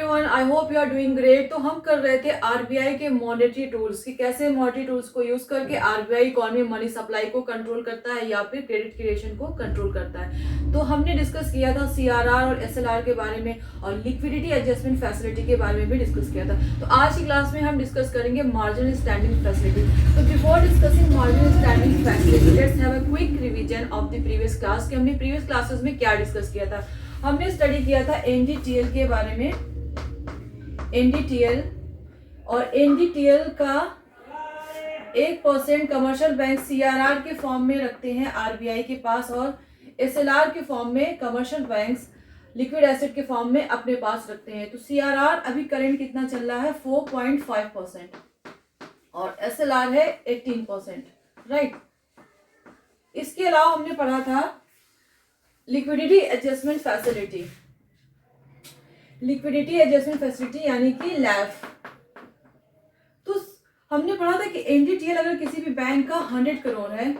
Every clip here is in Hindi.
Everyone, I hope you are doing great. तो हम कर रहे थे आरबीआई के मॉनेटरी टूल्स की कैसे मॉनेटरी टूल्स को यूज करके आरबीआई इकोनॉमी मनी सप्लाई को कंट्रोल करता है या फिर क्रेडिट क्रिएशन को कंट्रोल करता है। तो हमने डिस्कस किया था सीआरआर और एसएलआर के बारे में और लिक्विडिटी एडजस्टमेंट फैसिलिटी के बारे में भी डिस्कस किया था। तो आज की क्लास में हम डिस्कस करेंगे मार्जिनल स्टैंडिंग फैसिलिटी। तो before discussing marginal standing facility, let's have a quick revision of the previous class कि हमने प्रीवियस क्लासेस में क्या डिस्कस किया था। हमने स्टडी किया था एनडीटीएल के बारे में, एनडीटीएल और एनडीटीएल का 1% कमर्शियल बैंक सीआरआर के फॉर्म में रखते हैं आरबीआई के पास और एसएलआर के फॉर्म में कमर्शियल बैंक्स लिक्विड एसेट के फॉर्म में अपने पास रखते हैं। तो सीआरआर अभी करंट कितना चल रहा है 4.5% और एसएलआर है 18%, राइट। इसके अलावा हमने पढ़ा था liquidity adjustment facility, liquidity adjustment facility यानी कि लैफ। तो हमने पढ़ा था कि एनडीटीएल अगर किसी भी बैंक का 100 करोड़ है,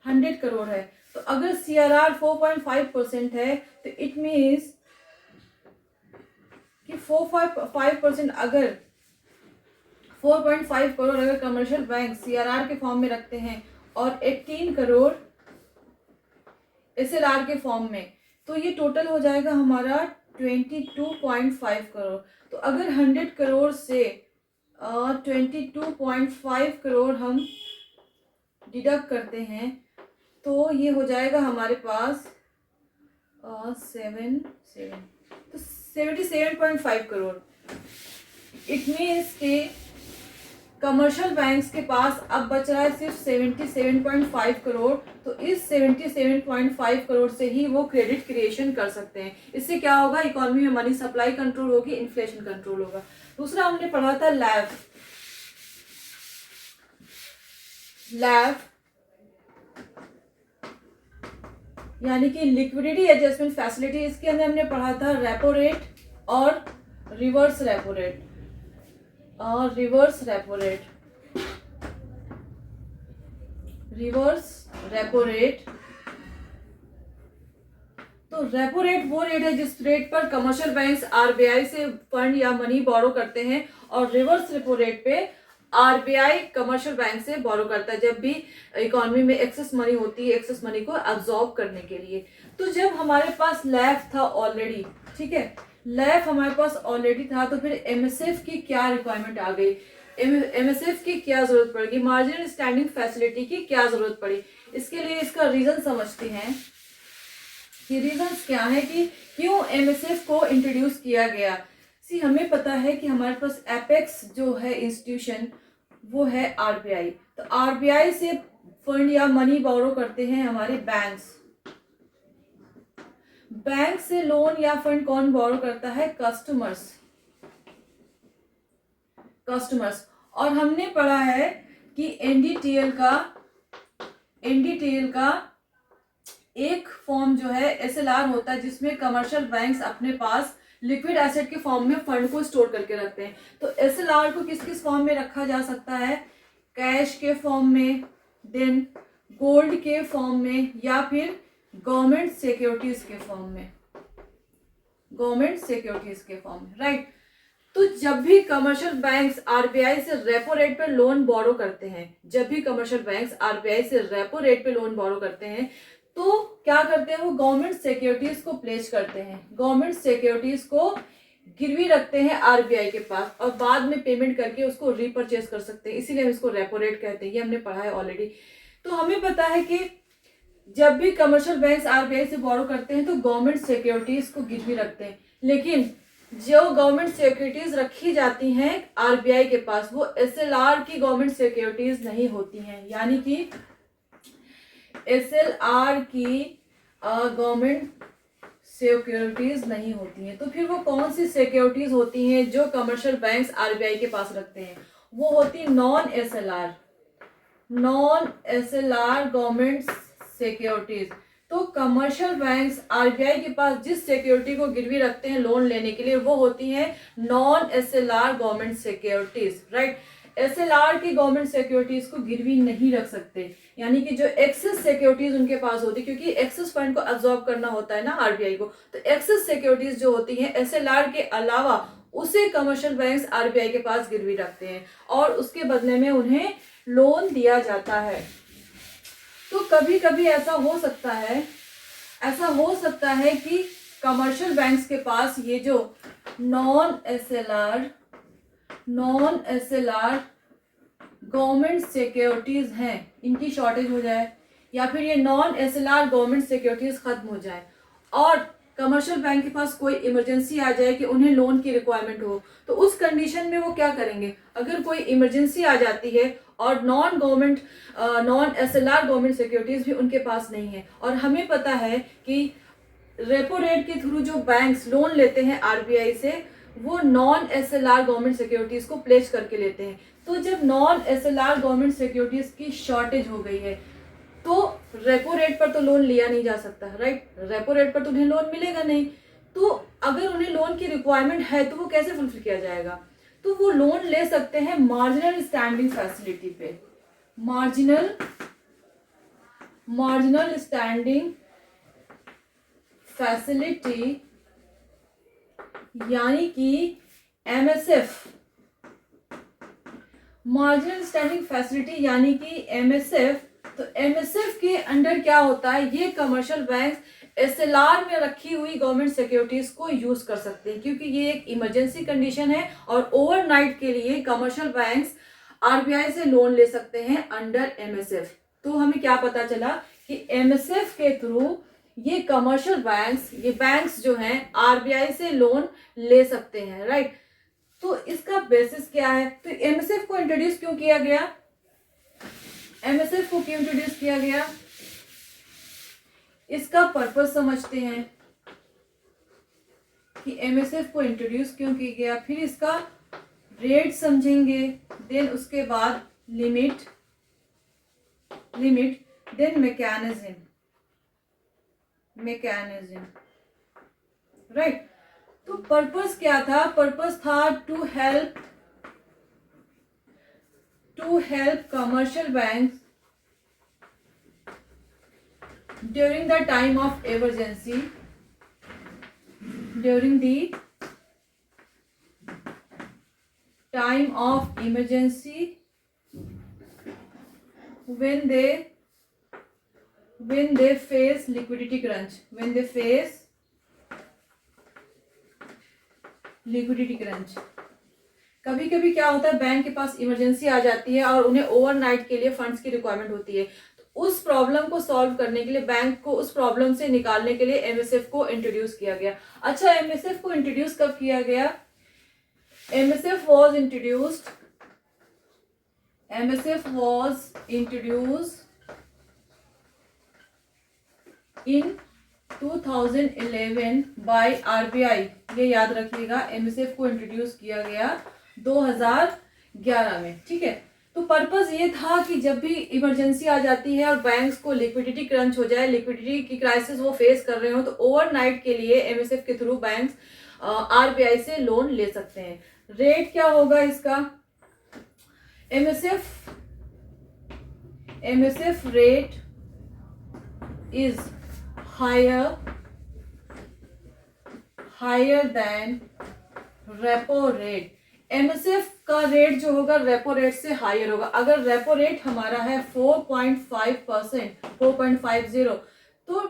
100 करोड़ है, तो अगर सीआरआर 4.5% है तो इट मीन्स कि 4.5% अगर 4.5 करोड़ अगर कमर्शियल बैंक सीआरआर के फॉर्म में रखते हैं और 18 करोड़ एसएलआर के फॉर्म में, तो ये टोटल हो जाएगा हमारा 22.5 करोड़। तो अगर 100 करोड़ से 22.5 करोड़ हम डिडक्ट करते हैं तो ये हो जाएगा हमारे पास 77.5 करोड़। इट मीन्स कि कमर्शियल बैंक्स के पास अब बच रहा है सिर्फ 77.5 करोड़। तो इस 77.5 करोड़ से ही वो क्रेडिट क्रिएशन कर सकते हैं। इससे क्या होगा, इकोनॉमी में मनी सप्लाई कंट्रोल होगी, इन्फ्लेशन कंट्रोल होगा। दूसरा हमने पढ़ा था लैफ, लैफ यानी कि लिक्विडिटी एडजस्टमेंट फैसिलिटी। इसके अंदर हमने पढ़ा था रेपो रेट और रिवर्स रेपो रेट और reverse repo rate, reverse repo rate. तो रेपो रेट वो रेट है जिस रेट पर कमर्शियल बैंक्स आरबीआई से फंड या मनी बोरो करते हैं और रिवर्स रेपो रेट पे आरबीआई कमर्शियल बैंक से बोरो करता है जब भी इकोनॉमी में एक्सेस मनी होती है, एक्सेस मनी को अब्सॉर्ब करने के लिए। तो जब हमारे पास लैफ था ऑलरेडी, ठीक है, लैफ हमारे पास ऑलरेडी था, तो फिर एमएसएफ की क्या रिक्वायरमेंट आ गई, एमएसएफ की क्या जरूरत पड़ेगी, मार्जिनल स्टैंडिंग फैसिलिटी की क्या जरूरत पड़ी। इसके लिए इसका रीजन समझते हैं कि रीजंस क्या है कि क्यों एमएसएफ को इंट्रोड्यूस किया गया। सी हमें पता है कि हमारे पास एपेक्स जो है इंस्टीट्यूशन वो है आरबीआई। तो आरबीआई से फंड या मनी बोरो करते हैं हमारे बैंक्स। बैंक से लोन या फंड कौन बोरो करता है, कस्टमर्स, कस्टमर्स। और हमने पढ़ा है कि एनडीटीएल का एक फॉर्म जो है एसएलआर होता है जिसमें कमर्शियल बैंक्स अपने पास लिक्विड एसेट के फॉर्म में फंड को स्टोर करके रखते हैं। तो एसएलआर को किस किस फॉर्म में रखा जा सकता है, कैश के फॉर्म में, देन गोल्ड के फॉर्म में या फिर गवर्नमेंट सिक्योरिटीज के फॉर्म में, गवर्नमेंट सिक्योरिटीज के फॉर्म में, राइट। तो जब भी कमर्शियल बैंक्स आरबीआई से रेपो रेट पे लोन बोरो करते हैं, जब भी कमर्शियल बैंक्स आरबीआई से रेपो रेट पे लोन बोरो करते हैं तो क्या करते हैं, वो गवर्नमेंट सिक्योरिटीज को प्लेस करते हैं, गवर्नमेंट सिक्योरिटीज को गिरवी रखते हैं आरबीआई के पास और बाद में पेमेंट करके उसको रीपरचेज कर सकते हैं। इसीलिए हम इसको रेपो रेट कहते हैं, ये हमने पढ़ा है ऑलरेडी। तो हमें पता है कि जब भी कमर्शियल बैंक्स आरबीआई से बोरो करते हैं तो गवर्नमेंट सिक्योरिटीज को गिरवी रखते हैं, लेकिन जो गवर्नमेंट सिक्योरिटीज रखी जाती हैं आरबीआई के पास वो एसएलआर की गवर्नमेंट सिक्योरिटीज नहीं होती हैं, यानी कि एसएलआर की गवर्नमेंट सिक्योरिटीज नहीं होती हैं। तो फिर वो कौन सी सिक्योरिटीज होती हैं जो कमर्शियल बैंक्स आरबीआई के पास रखते हैं, वो होती non SLR, non SLR government securities. तो कमर्शियल बैंक्स आरबीआई के पास जिस सिक्योरिटी को गिरवी रखते हैं लोन लेने के लिए वो होती है non SLR government securities, right. SLR की गवर्नमेंट सिक्योरिटीज को गिरवी नहीं रख सकते, यानी कि जो एक्सेस सिक्योरिटीज उनके पास होती है, क्योंकि एक्सेस फंड को अब्सॉर्ब करना होता है ना आरबीआई को, तो एक्सेस सिक्योरिटीज जो होती हैं SLR के अलावा उसे कमर्शियल बैंक्स आरबीआई के पास गिरवी रखते हैं और उसके बदले में उन्हें लोन दिया जाता है। तो कभी कभी ऐसा हो सकता है कि कमर्शियल बैंक्स के पास ये जो नॉन एसएलआर गवर्नमेंट सिक्योरिटीज हैं इनकी शॉर्टेज हो जाए, या फिर ये नॉन एसएलआर गवर्नमेंट सिक्योरिटीज खत्म हो जाए और कमर्शियल बैंक के पास कोई इमरजेंसी आ जाए कि उन्हें लोन की रिक्वायरमेंट हो, तो उस कंडीशन में वो क्या करेंगे? अगर कोई इमरजेंसी आ जाती है और नॉन एसएलआर गवर्नमेंट सिक्योरिटीज भी उनके पास नहीं है, और हमें पता है कि रेपो रेट के थ्रू जो बैंक्स लोन लेते हैं आरबीआई से वो नॉन एसएलआर गवर्नमेंट सिक्योरिटीज को प्लेस करके लेते हैं। तो जब नॉन एसएलआर गवर्नमेंट सिक्योरिटीज की शॉर्टेज हो गई है तो रेपो रेट पर तो लोन लिया नहीं जा सकता, राइट? रेपो रेट पर तो उन्हें लोन मिलेगा नहीं, तो अगर उन्हें लोन की रिक्वायरमेंट है तो वो कैसे फुलफिल किया जाएगा? तो वो लोन ले सकते हैं मार्जिनल स्टैंडिंग फैसिलिटी पे, मार्जिनल स्टैंडिंग फैसिलिटी, यानी कि एमएसएफ, मार्जिनल स्टैंडिंग फैसिलिटी यानी कि एमएसएफ। तो एमएसएफ के अंडर क्या होता है? ये कमर्शियल बैंक एसएलआर में रखी हुई गवर्नमेंट सिक्योरिटीज को यूज कर सकते हैं, क्योंकि ये एक इमरजेंसी कंडीशन है और ओवरनाइट के लिए कमर्शियल बैंक्स आरबीआई से लोन ले सकते हैं अंडर एमएसएफ। तो हमें क्या पता चला कि एमएसएफ के थ्रू ये कमर्शियल बैंक्स, ये बैंक्स जो हैं आरबीआई से लोन ले सकते हैं, राइट? तो इसका बेसिस क्या है? तो एमएसएफ को इंट्रोड्यूस क्यों किया गया? इसका पर्पस समझते हैं कि एमएसएफ को इंट्रोड्यूस क्यों किया गया, फिर इसका रेट समझेंगे, देन उसके बाद लिमिट, देन मैकेनिज्म, राइट? तो पर्पस क्या था? पर्पस था to help commercial banks during the time of emergency, when they face liquidity crunch, कभी कभी क्या होता है, बैंक के पास इमरजेंसी आ जाती है और उन्हें ओवरनाइट के लिए फंड्स की रिक्वायरमेंट होती है। तो उस प्रॉब्लम को सॉल्व करने के लिए, बैंक को उस प्रॉब्लम से निकालने के लिए एमएसएफ को इंट्रोड्यूस किया गया। अच्छा, एमएसएफ को इंट्रोड्यूस कब किया गया? MSF was introduced in 2011 by RBI. ये याद रखिएगा, एमएसएफ को इंट्रोड्यूस किया गया 2011 में, ठीक है? तो पर्पस ये था कि जब भी इमरजेंसी आ जाती है और बैंक्स को लिक्विडिटी क्रंच हो जाए, लिक्विडिटी की क्राइसिस वो फेस कर रहे हो, तो ओवरनाइट के लिए एमएसएफ के थ्रू बैंक्स आरबीआई से लोन ले सकते हैं। रेट क्या होगा इसका? MSF rate is higher than repo rate. MSF का रेट जो होगा रेपो रेट से हायर होगा। अगर रेपो रेट हमारा है 4.5%, 4.50, तो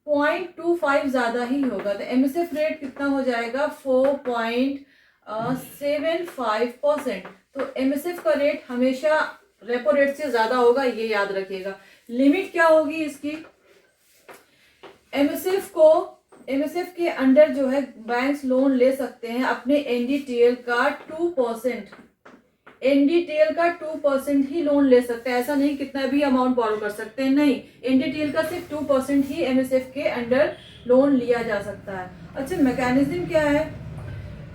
0.25 ज्यादा ही होगा। तो एमएसएफ रेट कितना हो जाएगा? 4.75%। तो एमएसएफ का रेट हमेशा रेपो रेट से ज्यादा होगा, ये याद रखिएगा। लिमिट क्या होगी इसकी? एमएसएफ के अंडर जो है बैंक्स लोन ले सकते हैं अपने एनडीटीएल का 2%, एनडीटीएल का 2% ही लोन ले सकते हैं। ऐसा नहीं कितना भी अमाउंट बोरो कर सकते हैं, नहीं, एनडीटीएल का सिर्फ 2% ही एमएसएफ के अंडर लोन लिया जा सकता है। अच्छा, मैकेनिज्म क्या है?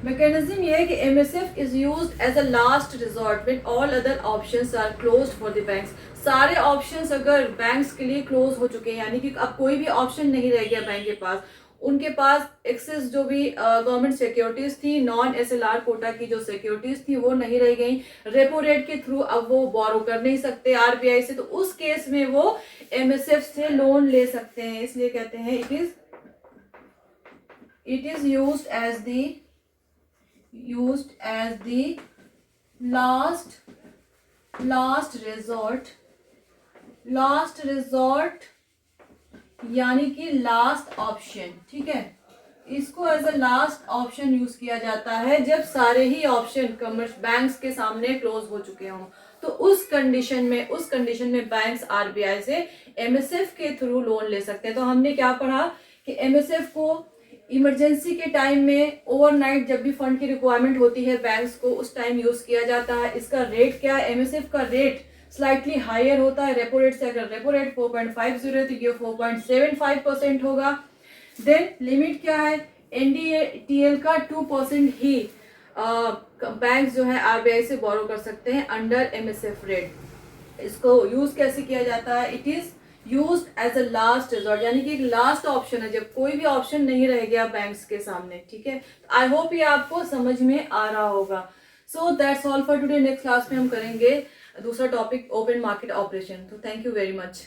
मैकेनिज्म ये है कि MSF is used as a last resort when all other options are closed for the banks. सारे ऑप्शंस अगर बैंक्स के लिए क्लोज हो चुके हैं, यानी कि अब कोई भी ऑप्शन नहीं रह गया बैंक के पास, उनके पास एक्सेस जो भी गवर्नमेंट सिक्योरिटीज थी, नॉन एसएलआर कोटा की जो सिक्योरिटीज थी वो नहीं रह गई, रेपो रेट के थ्रू अब वो बोरो कर नहीं सकते आरबीआई से, तो उस केस में वो एमएसएफ से लोन ले सकते हैं। इसलिए कहते हैं it is used as the last resort यानी कि लास्ट ऑप्शन। ठीक है, इसको as a last option use किया जाता है जब सारे ही ऑप्शन कमर्स बैंक्स के सामने क्लोज हो चुके हों, तो उस कंडीशन में बैंक्स आरबीआई से एमएसएफ के थ्रू लोन ले सकते हैं। तो हमने क्या पढ़ा कि एमएसएफ को इमरजेंसी के टाइम में ओवरनाइट जब भी फंड की रिक्वायरमेंट होती है बैंक्स को, उस टाइम यूज किया जाता है। इसका रेट क्या है, एमएसएफ का रेट स्लाइटली हायर होता है रेपो रेट से। अगर रेपो रेट 4.50 है तो ये 4.75% होगा। देन लिमिट क्या है, एनडीटीएल का 2% ही बैंक जो है आरबीआई से बोरो कर सकते हैं अंडर एमएसएफ रेट। इसको यूज कैसे किया जाता है, it is used as a last resort, यानी कि एक लास्ट ऑप्शन है जब कोई भी ऑप्शन नहीं रह गया बैंक्स के सामने। ठीक है, आई होप ये आपको समझ में आ रहा होगा। So that's all for today. Next class में हम करेंगे दूसरा टॉपिक, ओपन मार्केट ऑपरेशन। तो थैंक यू वेरी मच।